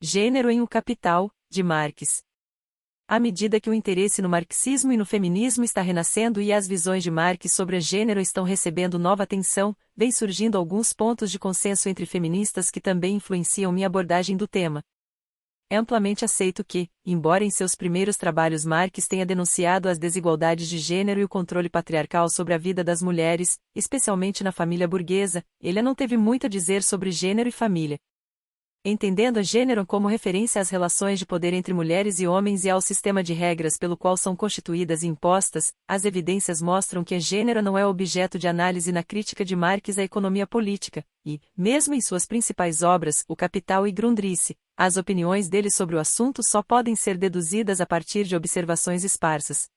Gênero em O Capital, de Marx. À medida que o interesse no marxismo e no feminismo está renascendo e as visões de Marx sobre gênero estão recebendo nova atenção, vem surgindo alguns pontos de consenso entre feministas que também influenciam minha abordagem do tema. É amplamente aceito que, embora em seus primeiros trabalhos Marx tenha denunciado as desigualdades de gênero e o controle patriarcal sobre a vida das mulheres, especialmente na família burguesa, ele não teve muito a dizer sobre gênero e família. Entendendo a gênero como referência às relações de poder entre mulheres e homens e ao sistema de regras pelo qual são constituídas e impostas, as evidências mostram que a gênero não é objeto de análise na crítica de Marx à economia política, e, mesmo em suas principais obras, O Capital e Grundrisse, as opiniões dele sobre o assunto só podem ser deduzidas a partir de observações esparsas.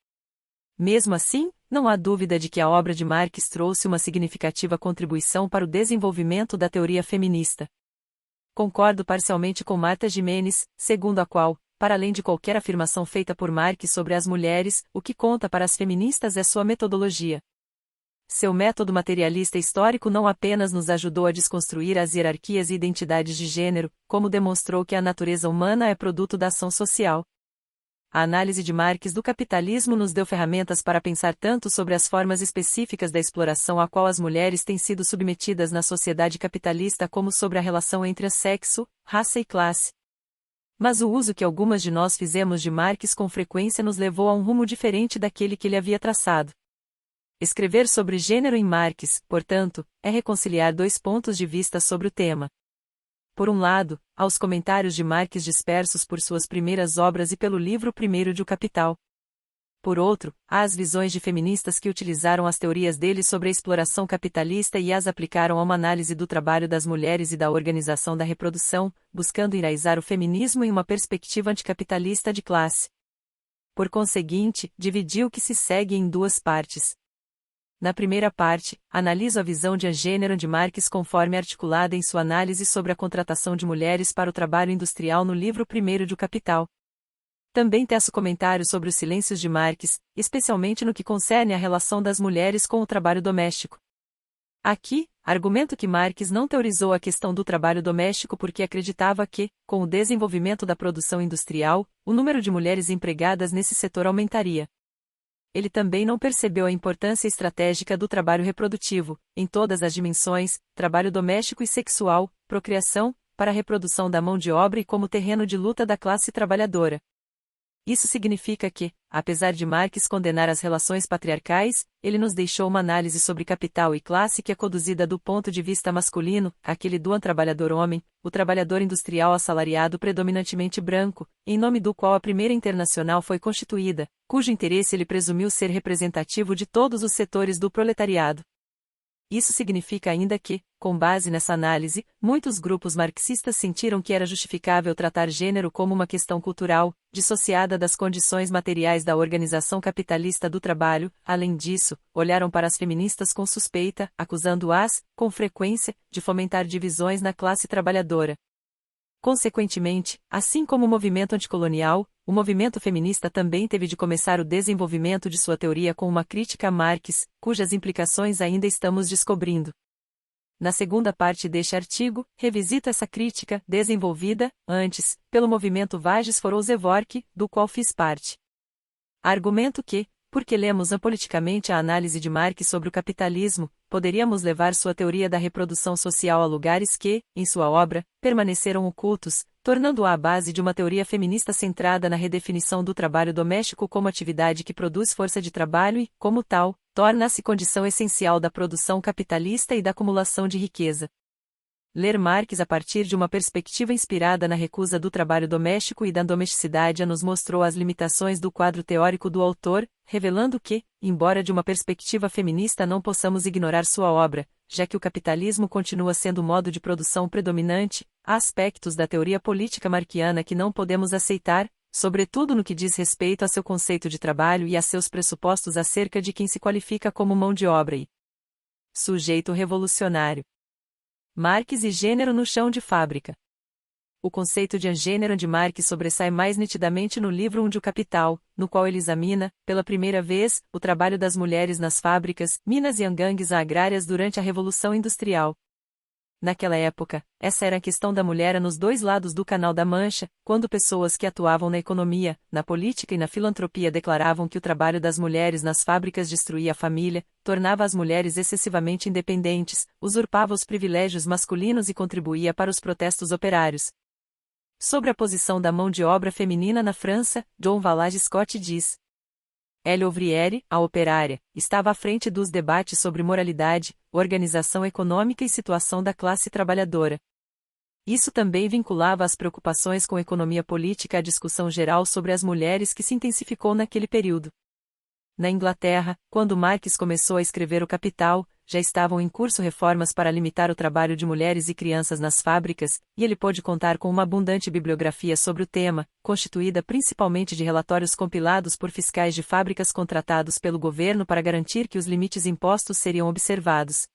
Mesmo assim, não há dúvida de que a obra de Marx trouxe uma significativa contribuição para o desenvolvimento da teoria feminista. Concordo parcialmente com Marta Giménez, segundo a qual, para além de qualquer afirmação feita por Marx sobre as mulheres, o que conta para as feministas é sua metodologia. Seu método materialista histórico não apenas nos ajudou a desconstruir as hierarquias e identidades de gênero, como demonstrou que a natureza humana é produto da ação social. A análise de Marx do capitalismo nos deu ferramentas para pensar tanto sobre as formas específicas da exploração a qual as mulheres têm sido submetidas na sociedade capitalista como sobre a relação entre sexo, raça e classe. Mas o uso que algumas de nós fizemos de Marx com frequência nos levou a um rumo diferente daquele que ele havia traçado. Escrever sobre gênero em Marx, portanto, é reconciliar dois pontos de vista sobre o tema. Por um lado, há os comentários de Marx dispersos por suas primeiras obras e pelo livro primeiro de O Capital. Por outro, há as visões de feministas que utilizaram as teorias dele sobre a exploração capitalista e as aplicaram a uma análise do trabalho das mulheres e da organização da reprodução, buscando enraizar o feminismo em uma perspectiva anticapitalista de classe. Por conseguinte, dividi o que se segue em duas partes. Na primeira parte, analiso a visão de gênero de Marx conforme articulada em sua análise sobre a contratação de mulheres para o trabalho industrial no livro primeiro de O Capital. Também teço comentários sobre os silêncios de Marx, especialmente no que concerne à relação das mulheres com o trabalho doméstico. Aqui, argumento que Marx não teorizou a questão do trabalho doméstico porque acreditava que, com o desenvolvimento da produção industrial, o número de mulheres empregadas nesse setor aumentaria. Ele também não percebeu a importância estratégica do trabalho reprodutivo, em todas as dimensões, trabalho doméstico e sexual, procriação, para a reprodução da mão de obra e como terreno de luta da classe trabalhadora. Isso significa que, apesar de Marx condenar as relações patriarcais, ele nos deixou uma análise sobre capital e classe que é conduzida do ponto de vista masculino, aquele do trabalhador homem, o trabalhador industrial assalariado predominantemente branco, em nome do qual a primeira internacional foi constituída, cujo interesse ele presumiu ser representativo de todos os setores do proletariado. Isso significa ainda que, com base nessa análise, muitos grupos marxistas sentiram que era justificável tratar gênero como uma questão cultural, dissociada das condições materiais da organização capitalista do trabalho. Além disso, olharam para as feministas com suspeita, acusando-as, com frequência, de fomentar divisões na classe trabalhadora. Consequentemente, assim como o movimento anticolonial, o movimento feminista também teve de começar o desenvolvimento de sua teoria com uma crítica a Marx, cujas implicações ainda estamos descobrindo. Na segunda parte deste artigo, revisito essa crítica, desenvolvida, antes, pelo movimento Vages for Zevork, do qual fiz parte. Argumento que, porque lemos apoliticamente a análise de Marx sobre o capitalismo, poderíamos levar sua teoria da reprodução social a lugares que, em sua obra, permaneceram ocultos, tornando-a a base de uma teoria feminista centrada na redefinição do trabalho doméstico como atividade que produz força de trabalho e, como tal, torna-se condição essencial da produção capitalista e da acumulação de riqueza. Ler Marx a partir de uma perspectiva inspirada na recusa do trabalho doméstico e da domesticidade nos mostrou as limitações do quadro teórico do autor, revelando que, embora de uma perspectiva feminista não possamos ignorar sua obra, já que o capitalismo continua sendo o modo de produção predominante, há aspectos da teoria política marxiana que não podemos aceitar, sobretudo no que diz respeito a seu conceito de trabalho e a seus pressupostos acerca de quem se qualifica como mão de obra e sujeito revolucionário. Marx e gênero no chão de fábrica. O conceito de gênero de Marx sobressai mais nitidamente no livro 1 de O Capital, no qual ele examina, pela primeira vez, o trabalho das mulheres nas fábricas, minas e gangues agrárias durante a Revolução Industrial. naquela época, essa era a questão da mulher nos dois lados do Canal da Mancha, quando pessoas que atuavam na economia, na política e na filantropia declaravam que o trabalho das mulheres nas fábricas destruía a família, tornava as mulheres excessivamente independentes, usurpava os privilégios masculinos e contribuía para os protestos operários. Sobre a posição da mão de obra feminina na França, John Valage Scott diz: Elle Ouvrière, a operária, estava à frente dos debates sobre moralidade, organização econômica e situação da classe trabalhadora. Isso também vinculava as preocupações com economia política à discussão geral sobre as mulheres que se intensificou naquele período. Na Inglaterra, quando Marx começou a escrever O Capital, já estavam em curso reformas para limitar o trabalho de mulheres e crianças nas fábricas, e ele pôde contar com uma abundante bibliografia sobre o tema, constituída principalmente de relatórios compilados por fiscais de fábricas contratados pelo governo para garantir que os limites impostos seriam observados.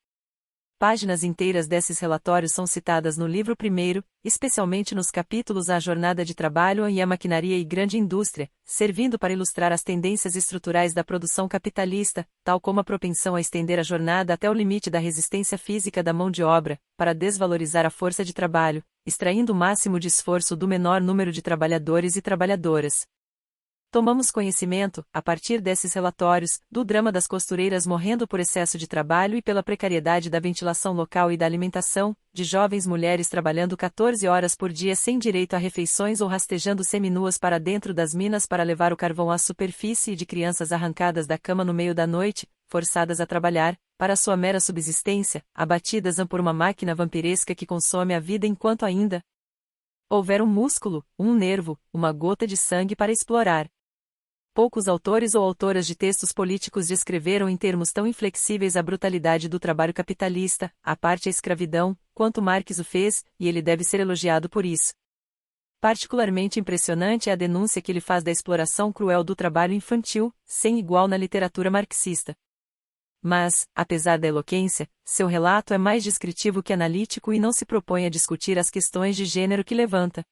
Páginas inteiras desses relatórios são citadas no livro primeiro, especialmente nos capítulos A Jornada de Trabalho e a Maquinaria e Grande Indústria, servindo para ilustrar as tendências estruturais da produção capitalista, tal como a propensão a estender a jornada até o limite da resistência física da mão de obra, para desvalorizar a força de trabalho, extraindo o máximo de esforço do menor número de trabalhadores e trabalhadoras. Tomamos conhecimento, a partir desses relatórios, do drama das costureiras morrendo por excesso de trabalho e pela precariedade da ventilação local e da alimentação, de jovens mulheres trabalhando 14 horas por dia sem direito a refeições ou rastejando seminuas para dentro das minas para levar o carvão à superfície e de crianças arrancadas da cama no meio da noite, forçadas a trabalhar, para sua mera subsistência, abatidas por uma máquina vampiresca que consome a vida enquanto ainda houver um músculo, um nervo, uma gota de sangue para explorar. Poucos autores ou autoras de textos políticos descreveram em termos tão inflexíveis a brutalidade do trabalho capitalista, a parte a escravidão, quanto Marx o fez, e ele deve ser elogiado por isso. Particularmente impressionante é a denúncia que ele faz da exploração cruel do trabalho infantil, sem igual na literatura marxista. Mas, apesar da eloquência, seu relato é mais descritivo que analítico e não se propõe a discutir as questões de gênero que levanta.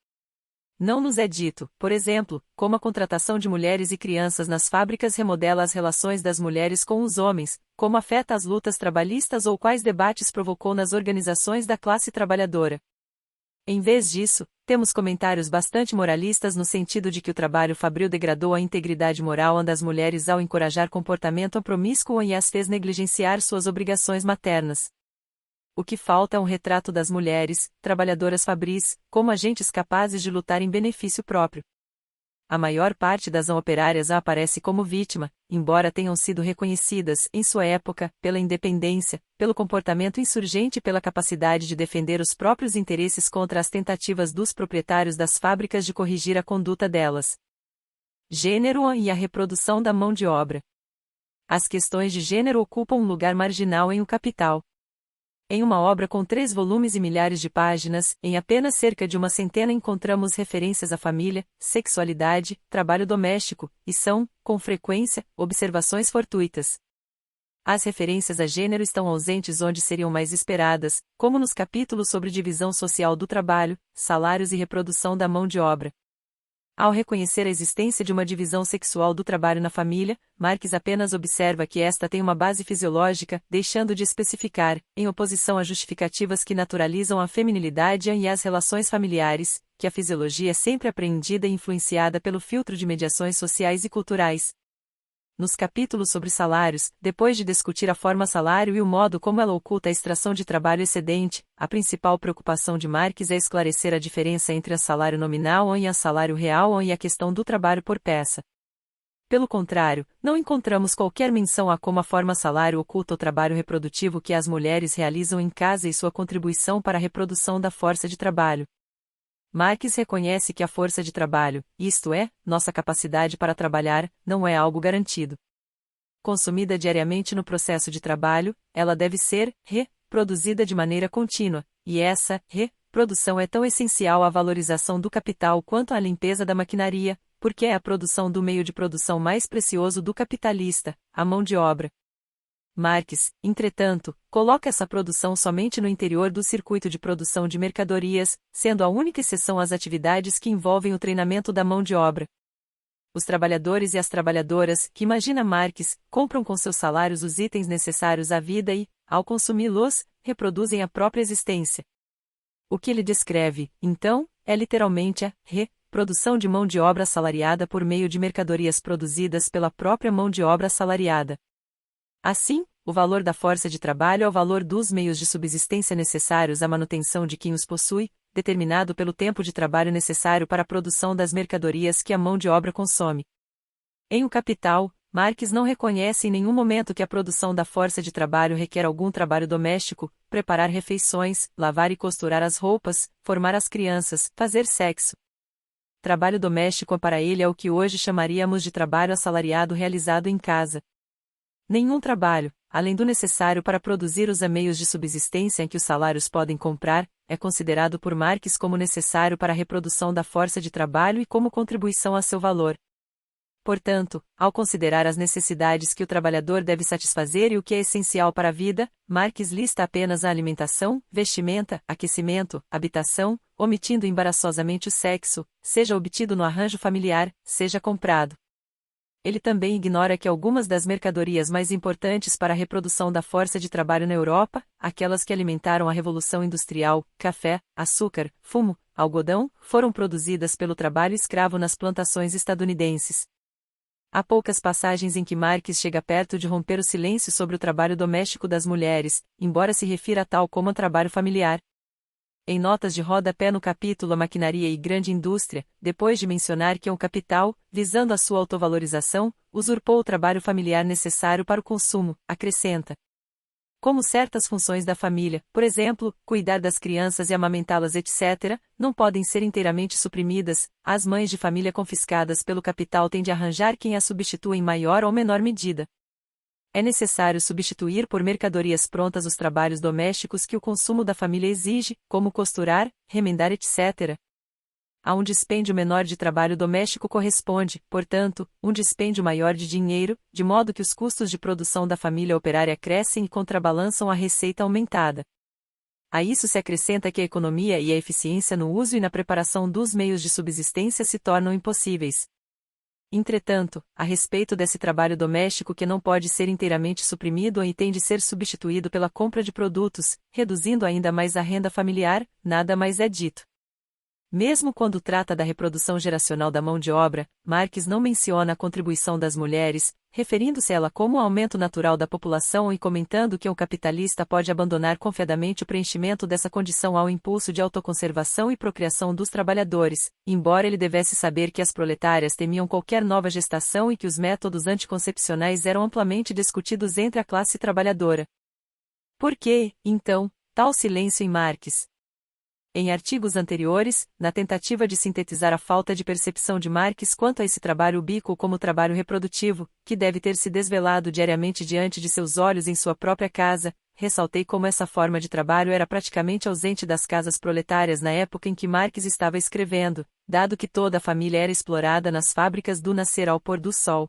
Não nos é dito, por exemplo, como a contratação de mulheres e crianças nas fábricas remodela as relações das mulheres com os homens, como afeta as lutas trabalhistas ou quais debates provocou nas organizações da classe trabalhadora. Em vez disso, temos comentários bastante moralistas no sentido de que o trabalho fabril degradou a integridade moral das mulheres ao encorajar comportamento promíscuo e as fez negligenciar suas obrigações maternas. O que falta é um retrato das mulheres, trabalhadoras fabris, como agentes capazes de lutar em benefício próprio. A maior parte das operárias aparece como vítima, embora tenham sido reconhecidas, em sua época, pela independência, pelo comportamento insurgente e pela capacidade de defender os próprios interesses contra as tentativas dos proprietários das fábricas de corrigir a conduta delas. Gênero e a reprodução da mão de obra. As questões de gênero ocupam um lugar marginal em O Capital. Em uma obra com 3 volumes e milhares de páginas, em apenas cerca de uma centena encontramos referências à família, sexualidade, trabalho doméstico, e são, com frequência, observações fortuitas. As referências a gênero estão ausentes onde seriam mais esperadas, como nos capítulos sobre divisão social do trabalho, salários e reprodução da mão de obra. Ao reconhecer a existência de uma divisão sexual do trabalho na família, Marx apenas observa que esta tem uma base fisiológica, deixando de especificar, em oposição a justificativas que naturalizam a feminilidade e as relações familiares, que a fisiologia é sempre apreendida e influenciada pelo filtro de mediações sociais e culturais. Nos capítulos sobre salários, depois de discutir a forma salário e o modo como ela oculta a extração de trabalho excedente, a principal preocupação de Marx é esclarecer a diferença entre a salário nominal e a salário real e a questão do trabalho por peça. Pelo contrário, não encontramos qualquer menção a como a forma salário oculta o trabalho reprodutivo que as mulheres realizam em casa e sua contribuição para a reprodução da força de trabalho. Marx reconhece que a força de trabalho, isto é, nossa capacidade para trabalhar, não é algo garantido. Consumida diariamente no processo de trabalho, ela deve ser reproduzida de maneira contínua, e essa reprodução é tão essencial à valorização do capital quanto à limpeza da maquinaria, porque é a produção do meio de produção mais precioso do capitalista, a mão de obra. Marx, entretanto, coloca essa produção somente no interior do circuito de produção de mercadorias, sendo a única exceção as atividades que envolvem o treinamento da mão de obra. Os trabalhadores e as trabalhadoras, que imagina Marx, compram com seus salários os itens necessários à vida e, ao consumi-los, reproduzem a própria existência. O que ele descreve, então, é literalmente a reprodução de mão de obra assalariada por meio de mercadorias produzidas pela própria mão de obra assalariada. Assim, o valor da força de trabalho é o valor dos meios de subsistência necessários à manutenção de quem os possui, determinado pelo tempo de trabalho necessário para a produção das mercadorias que a mão de obra consome. Em O Capital, Marx não reconhece em nenhum momento que a produção da força de trabalho requer algum trabalho doméstico, preparar refeições, lavar e costurar as roupas, formar as crianças, fazer sexo. Trabalho doméstico para ele é o que hoje chamaríamos de trabalho assalariado realizado em casa. Nenhum trabalho, além do necessário para produzir os meios de subsistência em que os salários podem comprar, é considerado por Marx como necessário para a reprodução da força de trabalho e como contribuição a seu valor. Portanto, ao considerar as necessidades que o trabalhador deve satisfazer e o que é essencial para a vida, Marx lista apenas a alimentação, vestimenta, aquecimento, habitação, omitindo embaraçosamente o sexo, seja obtido no arranjo familiar, seja comprado. Ele também ignora que algumas das mercadorias mais importantes para a reprodução da força de trabalho na Europa, aquelas que alimentaram a Revolução Industrial, café, açúcar, fumo, algodão, foram produzidas pelo trabalho escravo nas plantações estadunidenses. Há poucas passagens em que Marx chega perto de romper o silêncio sobre o trabalho doméstico das mulheres, embora se refira a tal como a trabalho familiar. Em notas de rodapé no capítulo A Maquinaria e Grande Indústria, depois de mencionar que o capital, visando a sua autovalorização, usurpou o trabalho familiar necessário para o consumo, acrescenta: como certas funções da família, por exemplo, cuidar das crianças e amamentá-las, etc., não podem ser inteiramente suprimidas, as mães de família confiscadas pelo capital têm de arranjar quem as substitua em maior ou menor medida. É necessário substituir por mercadorias prontas os trabalhos domésticos que o consumo da família exige, como costurar, remendar, etc. A um dispêndio menor de trabalho doméstico corresponde, portanto, um dispêndio maior de dinheiro, de modo que os custos de produção da família operária crescem e contrabalançam a receita aumentada. A isso se acrescenta que a economia e a eficiência no uso e na preparação dos meios de subsistência se tornam impossíveis. Entretanto, a respeito desse trabalho doméstico que não pode ser inteiramente suprimido e tem de ser substituído pela compra de produtos, reduzindo ainda mais a renda familiar, nada mais é dito. Mesmo quando trata da reprodução geracional da mão de obra, Marx não menciona a contribuição das mulheres, referindo-se a ela como o aumento natural da população e comentando que o capitalista pode abandonar confiadamente o preenchimento dessa condição ao impulso de autoconservação e procriação dos trabalhadores, embora ele devesse saber que as proletárias temiam qualquer nova gestação e que os métodos anticoncepcionais eram amplamente discutidos entre a classe trabalhadora. Por que, então, tal silêncio em Marx? Em artigos anteriores, na tentativa de sintetizar a falta de percepção de Marx quanto a esse trabalho ubíquo como trabalho reprodutivo, que deve ter se desvelado diariamente diante de seus olhos em sua própria casa, ressaltei como essa forma de trabalho era praticamente ausente das casas proletárias na época em que Marx estava escrevendo, dado que toda a família era explorada nas fábricas do nascer ao pôr do sol.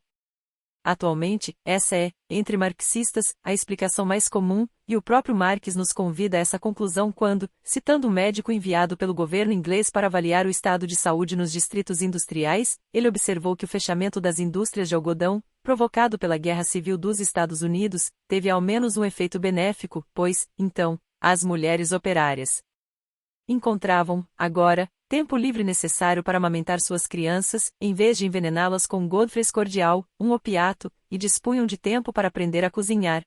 Atualmente, essa é, entre marxistas, a explicação mais comum, e o próprio Marx nos convida a essa conclusão quando, citando um médico enviado pelo governo inglês para avaliar o estado de saúde nos distritos industriais, ele observou que o fechamento das indústrias de algodão, provocado pela Guerra Civil dos Estados Unidos, teve ao menos um efeito benéfico, pois, então, as mulheres operárias encontravam, agora, tempo livre necessário para amamentar suas crianças, em vez de envenená-las com Godfrey's cordial, um opiato, e dispunham de tempo para aprender a cozinhar.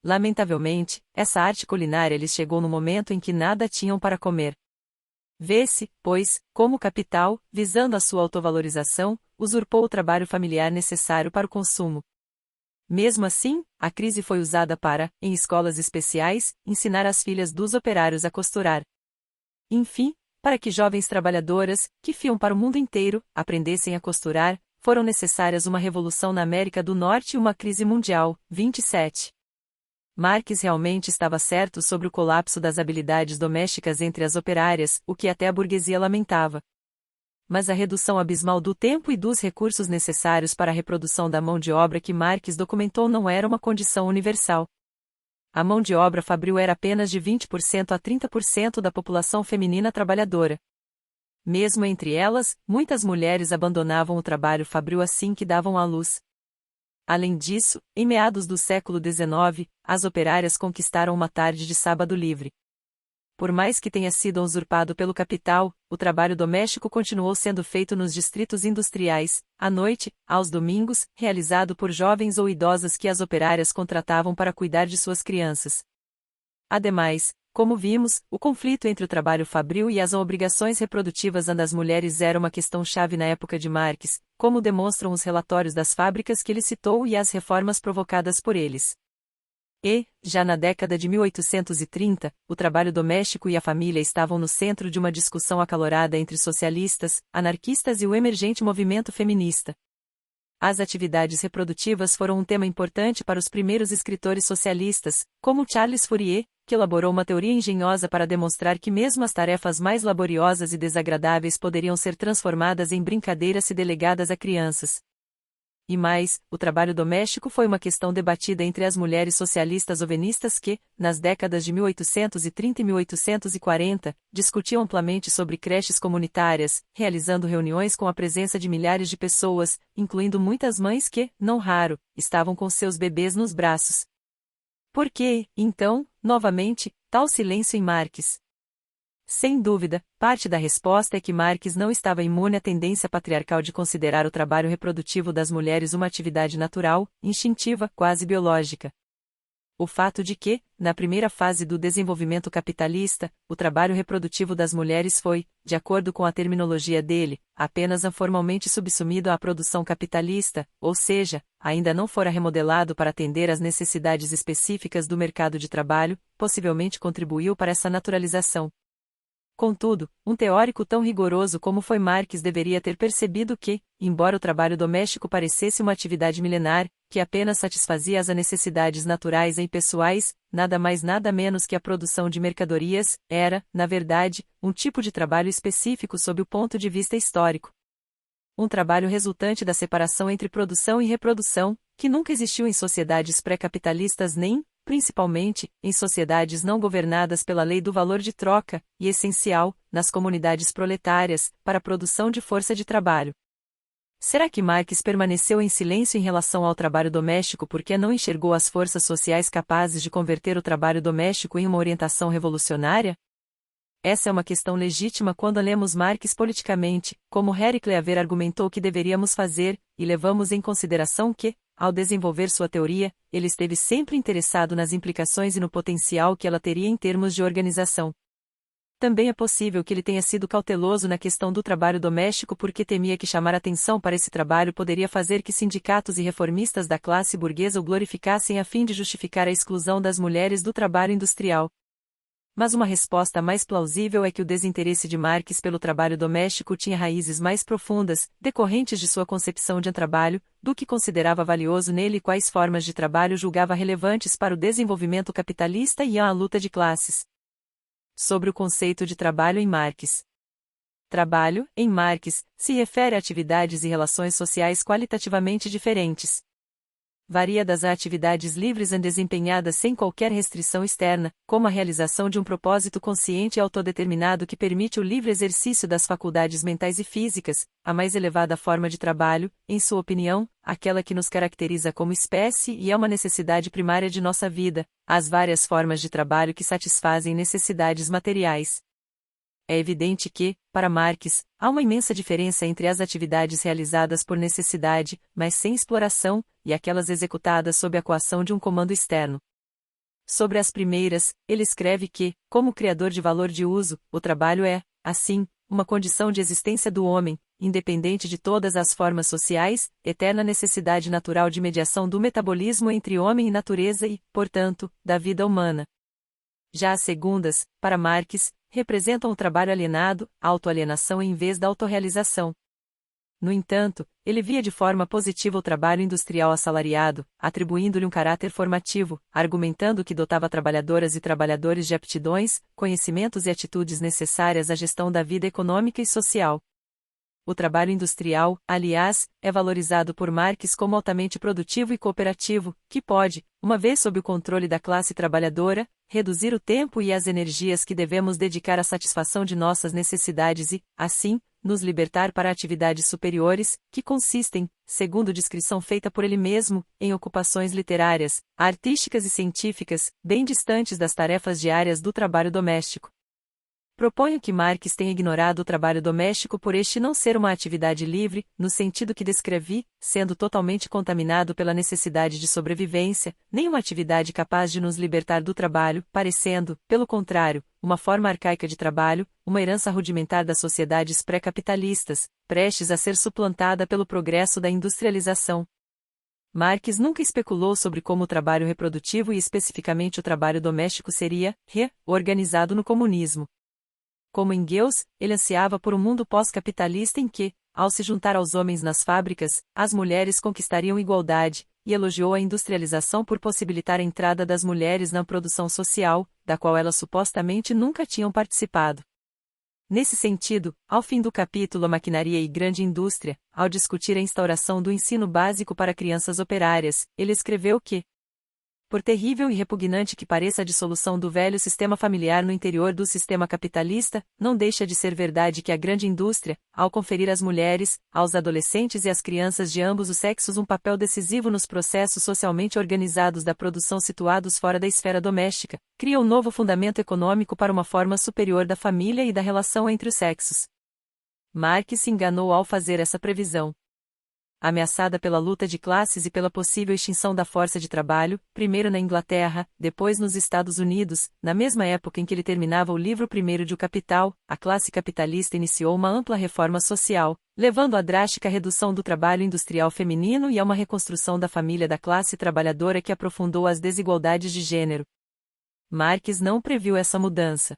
Lamentavelmente, essa arte culinária lhes chegou no momento em que nada tinham para comer. Vê-se, pois, como o capital, visando a sua autovalorização, usurpou o trabalho familiar necessário para o consumo. Mesmo assim, a crise foi usada para, em escolas especiais, ensinar as filhas dos operários a costurar. Enfim, para que jovens trabalhadoras, que fiam para o mundo inteiro, aprendessem a costurar, foram necessárias uma revolução na América do Norte e uma crise mundial. 27. Marx realmente estava certo sobre o colapso das habilidades domésticas entre as operárias, o que até a burguesia lamentava. Mas a redução abismal do tempo e dos recursos necessários para a reprodução da mão de obra que Marx documentou não era uma condição universal. A mão de obra fabril era apenas de 20% a 30% da população feminina trabalhadora. Mesmo entre elas, muitas mulheres abandonavam o trabalho fabril assim que davam à luz. Além disso, em meados do século XIX, as operárias conquistaram uma tarde de sábado livre. por mais que tenha sido usurpado pelo capital, o trabalho doméstico continuou sendo feito nos distritos industriais, à noite, aos domingos, realizado por jovens ou idosas que as operárias contratavam para cuidar de suas crianças. Ademais, como vimos, o conflito entre o trabalho fabril e as obrigações reprodutivas das mulheres era uma questão-chave na época de Marx, como demonstram os relatórios das fábricas que ele citou e as reformas provocadas por eles. E, já na década de 1830, o trabalho doméstico e a família estavam no centro de uma discussão acalorada entre socialistas, anarquistas e o emergente movimento feminista. As atividades reprodutivas foram um tema importante para os primeiros escritores socialistas, como Charles Fourier, que elaborou uma teoria engenhosa para demonstrar que mesmo as tarefas mais laboriosas e desagradáveis poderiam ser transformadas em brincadeiras se delegadas a crianças. E mais, o trabalho doméstico foi uma questão debatida entre as mulheres socialistas ovenistas que, nas décadas de 1830 e 1840, discutiam amplamente sobre creches comunitárias, realizando reuniões com a presença de milhares de pessoas, incluindo muitas mães que, não raro, estavam com seus bebês nos braços. Por que, então, novamente, tal silêncio em Marx? Sem dúvida, parte da resposta é que Marx não estava imune à tendência patriarcal de considerar o trabalho reprodutivo das mulheres uma atividade natural, instintiva, quase biológica. O fato de que, na primeira fase do desenvolvimento capitalista, o trabalho reprodutivo das mulheres foi, de acordo com a terminologia dele, apenas formalmente subsumido à produção capitalista, ou seja, ainda não fora remodelado para atender às necessidades específicas do mercado de trabalho, possivelmente contribuiu para essa naturalização. Contudo, um teórico tão rigoroso como foi Marx deveria ter percebido que, embora o trabalho doméstico parecesse uma atividade milenar, que apenas satisfazia as necessidades naturais e pessoais, nada mais nada menos que a produção de mercadorias, era, na verdade, um tipo de trabalho específico sob o ponto de vista histórico. Um trabalho resultante da separação entre produção e reprodução, que nunca existiu em sociedades pré-capitalistas nem, principalmente, em sociedades não governadas pela lei do valor de troca, e essencial, nas comunidades proletárias, para a produção de força de trabalho. Será que Marx permaneceu em silêncio em relação ao trabalho doméstico porque não enxergou as forças sociais capazes de converter o trabalho doméstico em uma orientação revolucionária? Essa é uma questão legítima quando lemos Marx politicamente, como Harry Cleaver argumentou que deveríamos fazer, e levamos em consideração que, ao desenvolver sua teoria, ele esteve sempre interessado nas implicações e no potencial que ela teria em termos de organização. Também é possível que ele tenha sido cauteloso na questão do trabalho doméstico porque temia que chamar atenção para esse trabalho poderia fazer que sindicatos e reformistas da classe burguesa o glorificassem a fim de justificar a exclusão das mulheres do trabalho industrial. Mas uma resposta mais plausível é que o desinteresse de Marx pelo trabalho doméstico tinha raízes mais profundas, decorrentes de sua concepção de trabalho, do que considerava valioso nele e quais formas de trabalho julgava relevantes para o desenvolvimento capitalista e a luta de classes. Sobre o conceito de trabalho em Marx. Trabalho, em Marx, se refere a atividades e relações sociais qualitativamente diferentes. Varia das atividades livres desempenhadas sem qualquer restrição externa, como a realização de um propósito consciente e autodeterminado que permite o livre exercício das faculdades mentais e físicas, a mais elevada forma de trabalho, em sua opinião, aquela que nos caracteriza como espécie e é uma necessidade primária de nossa vida, às várias formas de trabalho que satisfazem necessidades materiais. É evidente que, para Marx, há uma imensa diferença entre as atividades realizadas por necessidade, mas sem exploração, e aquelas executadas sob a coação de um comando externo. Sobre as primeiras, ele escreve que, como criador de valor de uso, o trabalho é, assim, uma condição de existência do homem, independente de todas as formas sociais, eterna necessidade natural de mediação do metabolismo entre homem e natureza e, portanto, da vida humana. Já as segundas, para Marx, representam o trabalho alienado, a autoalienação em vez da autorrealização. No entanto, ele via de forma positiva o trabalho industrial assalariado, atribuindo-lhe um caráter formativo, argumentando que dotava trabalhadoras e trabalhadores de aptidões, conhecimentos e atitudes necessárias à gestão da vida econômica e social. O trabalho industrial, aliás, é valorizado por Marx como altamente produtivo e cooperativo, que pode, uma vez sob o controle da classe trabalhadora, reduzir o tempo e as energias que devemos dedicar à satisfação de nossas necessidades e, assim, nos libertar para atividades superiores, que consistem, segundo descrição feita por ele mesmo, em ocupações literárias, artísticas e científicas, bem distantes das tarefas diárias do trabalho doméstico. Proponho que Marx tenha ignorado o trabalho doméstico por este não ser uma atividade livre, no sentido que descrevi, sendo totalmente contaminado pela necessidade de sobrevivência, nem uma atividade capaz de nos libertar do trabalho, parecendo, pelo contrário, uma forma arcaica de trabalho, uma herança rudimentar das sociedades pré-capitalistas, prestes a ser suplantada pelo progresso da industrialização. Marx nunca especulou sobre como o trabalho reprodutivo e especificamente o trabalho doméstico seria, organizado no comunismo. Como Engels, ele ansiava por um mundo pós-capitalista em que, ao se juntar aos homens nas fábricas, as mulheres conquistariam igualdade, e elogiou a industrialização por possibilitar a entrada das mulheres na produção social, da qual elas supostamente nunca tinham participado. Nesse sentido, ao fim do capítulo A Maquinaria e Grande Indústria, ao discutir a instauração do ensino básico para crianças operárias, ele escreveu que, por terrível e repugnante que pareça a dissolução do velho sistema familiar no interior do sistema capitalista, não deixa de ser verdade que a grande indústria, ao conferir às mulheres, aos adolescentes e às crianças de ambos os sexos um papel decisivo nos processos socialmente organizados da produção situados fora da esfera doméstica, cria um novo fundamento econômico para uma forma superior da família e da relação entre os sexos. Marx se enganou ao fazer essa previsão. Ameaçada pela luta de classes e pela possível extinção da força de trabalho, primeiro na Inglaterra, depois nos Estados Unidos, na mesma época em que ele terminava o livro primeiro de O Capital, a classe capitalista iniciou uma ampla reforma social, levando à drástica redução do trabalho industrial feminino e a uma reconstrução da família da classe trabalhadora que aprofundou as desigualdades de gênero. Marx não previu essa mudança.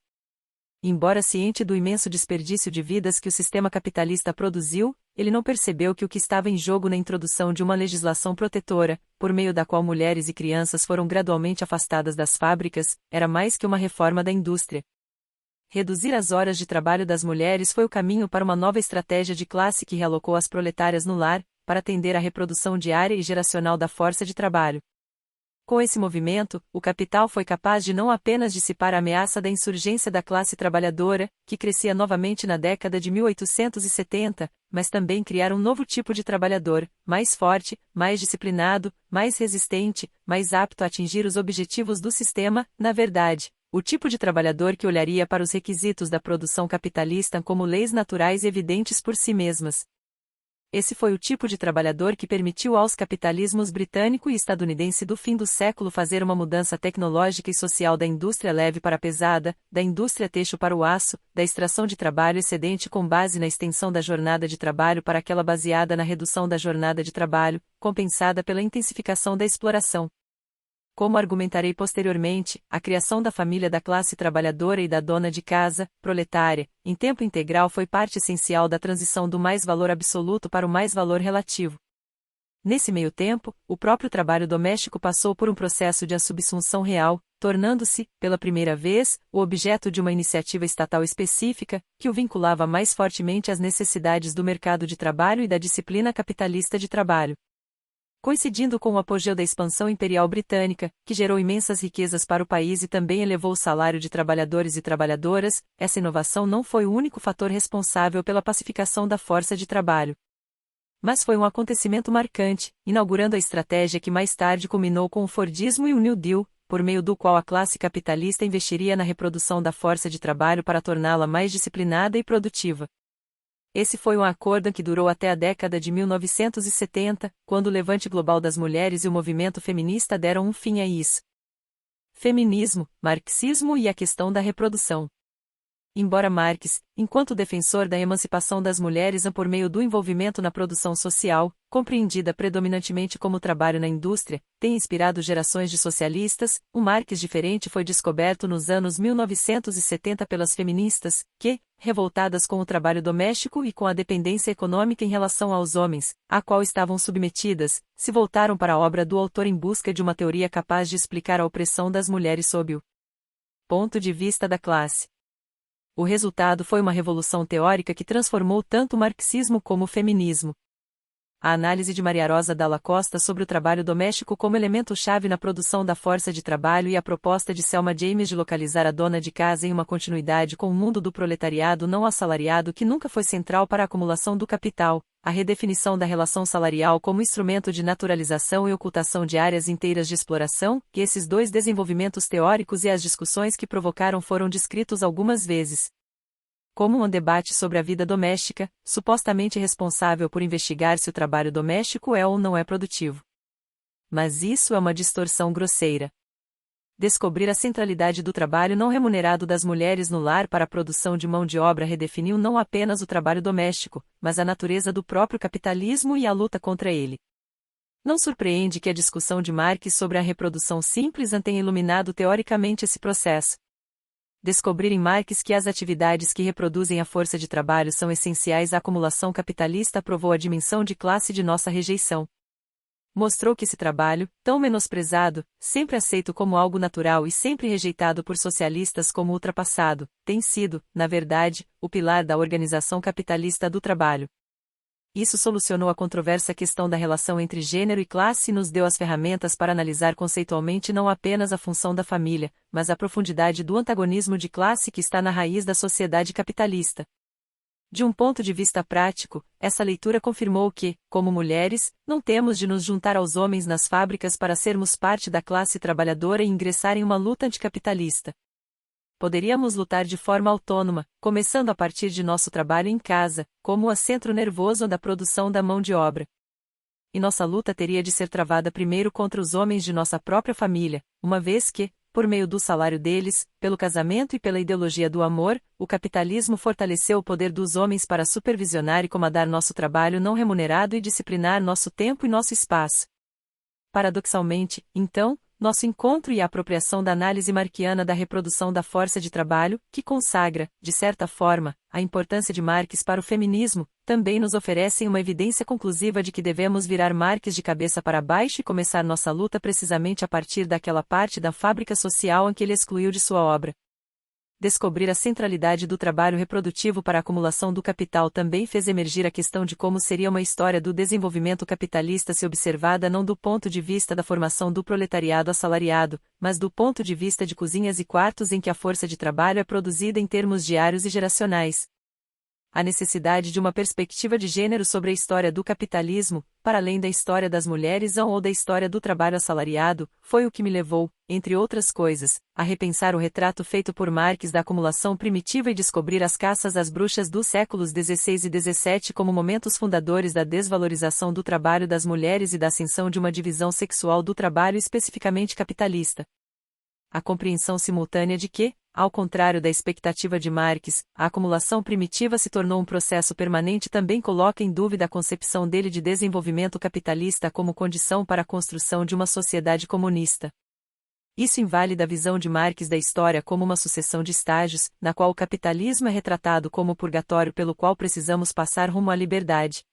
Embora ciente do imenso desperdício de vidas que o sistema capitalista produziu, ele não percebeu que o que estava em jogo na introdução de uma legislação protetora, por meio da qual mulheres e crianças foram gradualmente afastadas das fábricas, era mais que uma reforma da indústria. Reduzir as horas de trabalho das mulheres foi o caminho para uma nova estratégia de classe que realocou as proletárias no lar, para atender à reprodução diária e geracional da força de trabalho. Com esse movimento, o capital foi capaz de não apenas dissipar a ameaça da insurgência da classe trabalhadora, que crescia novamente na década de 1870, mas também criar um novo tipo de trabalhador, mais forte, mais disciplinado, mais resistente, mais apto a atingir os objetivos do sistema, na verdade, o tipo de trabalhador que olharia para os requisitos da produção capitalista como leis naturais evidentes por si mesmas. Esse foi o tipo de trabalhador que permitiu aos capitalismos britânico e estadunidense do fim do século fazer uma mudança tecnológica e social da indústria leve para a pesada, da indústria têxtil para o aço, da extração de trabalho excedente com base na extensão da jornada de trabalho para aquela baseada na redução da jornada de trabalho, compensada pela intensificação da exploração. Como argumentarei posteriormente, a criação da família da classe trabalhadora e da dona de casa, proletária, em tempo integral foi parte essencial da transição do mais valor absoluto para o mais valor relativo. Nesse meio tempo, o próprio trabalho doméstico passou por um processo de subsunção real, tornando-se, pela primeira vez, o objeto de uma iniciativa estatal específica, que o vinculava mais fortemente às necessidades do mercado de trabalho e da disciplina capitalista de trabalho. Coincidindo com o apogeu da expansão imperial britânica, que gerou imensas riquezas para o país e também elevou o salário de trabalhadores e trabalhadoras, essa inovação não foi o único fator responsável pela pacificação da força de trabalho. Mas foi um acontecimento marcante, inaugurando a estratégia que mais tarde culminou com o Fordismo e o New Deal, por meio do qual a classe capitalista investiria na reprodução da força de trabalho para torná-la mais disciplinada e produtiva. Esse foi um acordo que durou até a década de 1970, quando o levante global das mulheres e o movimento feminista deram um fim a isso. Feminismo, marxismo e a questão da reprodução. Embora Marx, enquanto defensor da emancipação das mulheres por meio do envolvimento na produção social, compreendida predominantemente como trabalho na indústria, tenha inspirado gerações de socialistas, um Marx diferente foi descoberto nos anos 1970 pelas feministas, que, revoltadas com o trabalho doméstico e com a dependência econômica em relação aos homens, a qual estavam submetidas, se voltaram para a obra do autor em busca de uma teoria capaz de explicar a opressão das mulheres sob o ponto de vista da classe. O resultado foi uma revolução teórica que transformou tanto o marxismo como o feminismo. A análise de Maria Rosa Dalla Costa sobre o trabalho doméstico como elemento-chave na produção da força de trabalho e a proposta de Selma James de localizar a dona de casa em uma continuidade com o mundo do proletariado não assalariado que nunca foi central para a acumulação do capital, a redefinição da relação salarial como instrumento de naturalização e ocultação de áreas inteiras de exploração, que esses dois desenvolvimentos teóricos e as discussões que provocaram foram descritos algumas vezes. como um debate sobre a vida doméstica, supostamente responsável por investigar se o trabalho doméstico é ou não é produtivo. Mas isso é uma distorção grosseira. Descobrir a centralidade do trabalho não remunerado das mulheres no lar para a produção de mão de obra redefiniu não apenas o trabalho doméstico, mas a natureza do próprio capitalismo e a luta contra ele. Não surpreende que a discussão de Marx sobre a reprodução simples tenha iluminado teoricamente esse processo. Descobrir em Marx que as atividades que reproduzem a força de trabalho são essenciais à acumulação capitalista provou a dimensão de classe de nossa rejeição. Mostrou que esse trabalho, tão menosprezado, sempre aceito como algo natural e sempre rejeitado por socialistas como ultrapassado, tem sido, na verdade, o pilar da organização capitalista do trabalho. Isso solucionou a controversa questão da relação entre gênero e classe e nos deu as ferramentas para analisar conceitualmente não apenas a função da família, mas a profundidade do antagonismo de classe que está na raiz da sociedade capitalista. De um ponto de vista prático, essa leitura confirmou que, como mulheres, não temos de nos juntar aos homens nas fábricas para sermos parte da classe trabalhadora e ingressar em uma luta anticapitalista. Poderíamos lutar de forma autônoma, começando a partir de nosso trabalho em casa, como o centro nervoso da produção da mão de obra. E nossa luta teria de ser travada primeiro contra os homens de nossa própria família, uma vez que, por meio do salário deles, pelo casamento e pela ideologia do amor, o capitalismo fortaleceu o poder dos homens para supervisionar e comandar nosso trabalho não remunerado e disciplinar nosso tempo e nosso espaço. Paradoxalmente, então, nosso encontro e a apropriação da análise marquiana da reprodução da força de trabalho, que consagra, de certa forma, a importância de Marx para o feminismo, também nos oferecem uma evidência conclusiva de que devemos virar Marx de cabeça para baixo e começar nossa luta precisamente a partir daquela parte da fábrica social em que ele excluiu de sua obra. Descobrir a centralidade do trabalho reprodutivo para a acumulação do capital também fez emergir a questão de como seria uma história do desenvolvimento capitalista se observada não do ponto de vista da formação do proletariado assalariado, mas do ponto de vista de cozinhas e quartos em que a força de trabalho é produzida em termos diários e geracionais. A necessidade de uma perspectiva de gênero sobre a história do capitalismo, para além da história das mulheres ou da história do trabalho assalariado, foi o que me levou, entre outras coisas, a repensar o retrato feito por Marx da acumulação primitiva e descobrir as caças às bruxas dos séculos XVI e XVII como momentos fundadores da desvalorização do trabalho das mulheres e da ascensão de uma divisão sexual do trabalho especificamente capitalista. A compreensão simultânea de que, ao contrário da expectativa de Marx, a acumulação primitiva se tornou um processo permanente também coloca em dúvida a concepção dele de desenvolvimento capitalista como condição para a construção de uma sociedade comunista. Isso invalida a visão de Marx da história como uma sucessão de estágios, na qual o capitalismo é retratado como o purgatório pelo qual precisamos passar rumo à liberdade.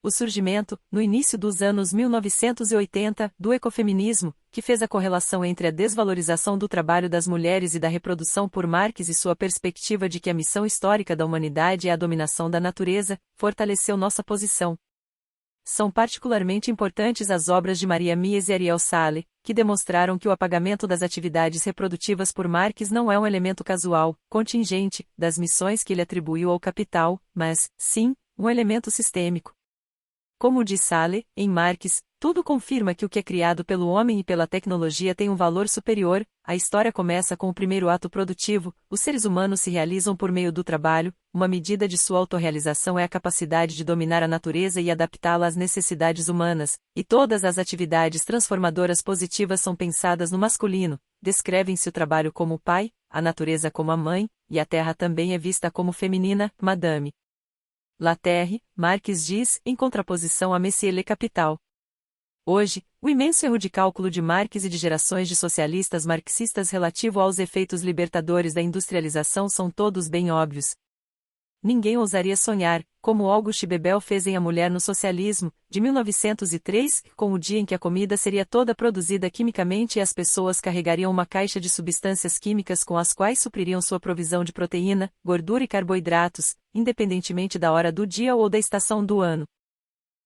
O surgimento, no início dos anos 1980, do ecofeminismo, que fez a correlação entre a desvalorização do trabalho das mulheres e da reprodução por Marx e sua perspectiva de que a missão histórica da humanidade é a dominação da natureza, fortaleceu nossa posição. São particularmente importantes as obras de Maria Mies e Ariel Sale, que demonstraram que o apagamento das atividades reprodutivas por Marx não é um elemento casual, contingente, das missões que ele atribuiu ao capital, mas, sim, um elemento sistêmico. Como diz Sale, em Marx, tudo confirma que o que é criado pelo homem e pela tecnologia tem um valor superior, a história começa com o primeiro ato produtivo, os seres humanos se realizam por meio do trabalho, uma medida de sua autorrealização é a capacidade de dominar a natureza e adaptá-la às necessidades humanas, e todas as atividades transformadoras positivas são pensadas no masculino, descrevem-se o trabalho como o pai, a natureza como a mãe, e a terra também é vista como feminina, madame. Laterre, Marx diz, em contraposição a Monsieur Le Capital. Hoje, o imenso erro de cálculo de Marx e de gerações de socialistas marxistas relativo aos efeitos libertadores da industrialização são todos bem óbvios. Ninguém ousaria sonhar, como August Bebel fez em A Mulher no Socialismo, de 1903, com o dia em que a comida seria toda produzida quimicamente e as pessoas carregariam uma caixa de substâncias químicas com as quais supririam sua provisão de proteína, gordura e carboidratos, independentemente da hora do dia ou da estação do ano.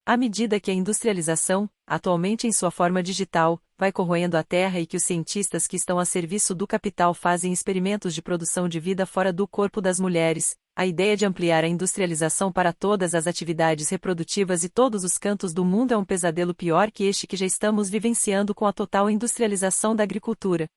À medida que a industrialização, atualmente em sua forma digital, vai corroendo a terra e que os cientistas que estão a serviço do capital fazem experimentos de produção de vida fora do corpo das mulheres, a ideia de ampliar a industrialização para todas as atividades reprodutivas e todos os cantos do mundo é um pesadelo pior que este que já estamos vivenciando com a total industrialização da agricultura.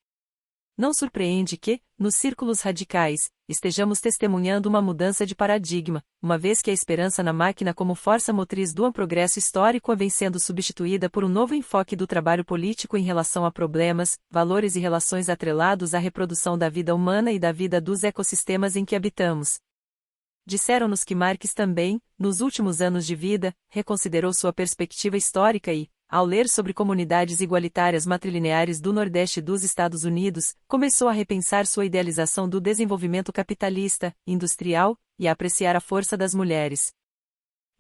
Não surpreende que, nos círculos radicais, estejamos testemunhando uma mudança de paradigma, uma vez que a esperança na máquina como força motriz do progresso histórico vem sendo substituída por um novo enfoque do trabalho político em relação a problemas, valores e relações atrelados à reprodução da vida humana e da vida dos ecossistemas em que habitamos. Disseram-nos que Marx também, nos últimos anos de vida, reconsiderou sua perspectiva histórica e, ao ler sobre comunidades igualitárias matrilineares do Nordeste dos Estados Unidos, começou a repensar sua idealização do desenvolvimento capitalista, industrial, e a apreciar a força das mulheres.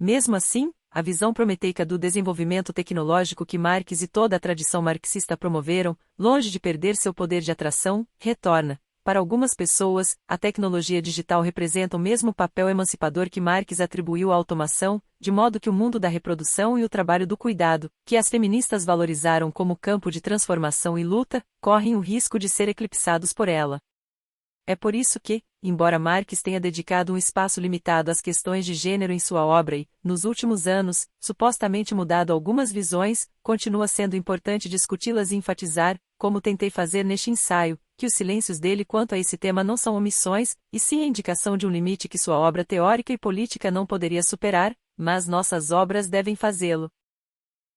Mesmo assim, a visão prometeica do desenvolvimento tecnológico que Marx e toda a tradição marxista promoveram, longe de perder seu poder de atração, retorna. Para algumas pessoas, a tecnologia digital representa o mesmo papel emancipador que Marx atribuiu à automação, de modo que o mundo da reprodução e o trabalho do cuidado, que as feministas valorizaram como campo de transformação e luta, correm o risco de ser eclipsados por ela. É por isso que, embora Marx tenha dedicado um espaço limitado às questões de gênero em sua obra e, nos últimos anos, supostamente mudado algumas visões, continua sendo importante discuti-las e enfatizar, como tentei fazer neste ensaio, que os silêncios dele quanto a esse tema não são omissões, e sim a indicação de um limite que sua obra teórica e política não poderia superar, mas nossas obras devem fazê-lo.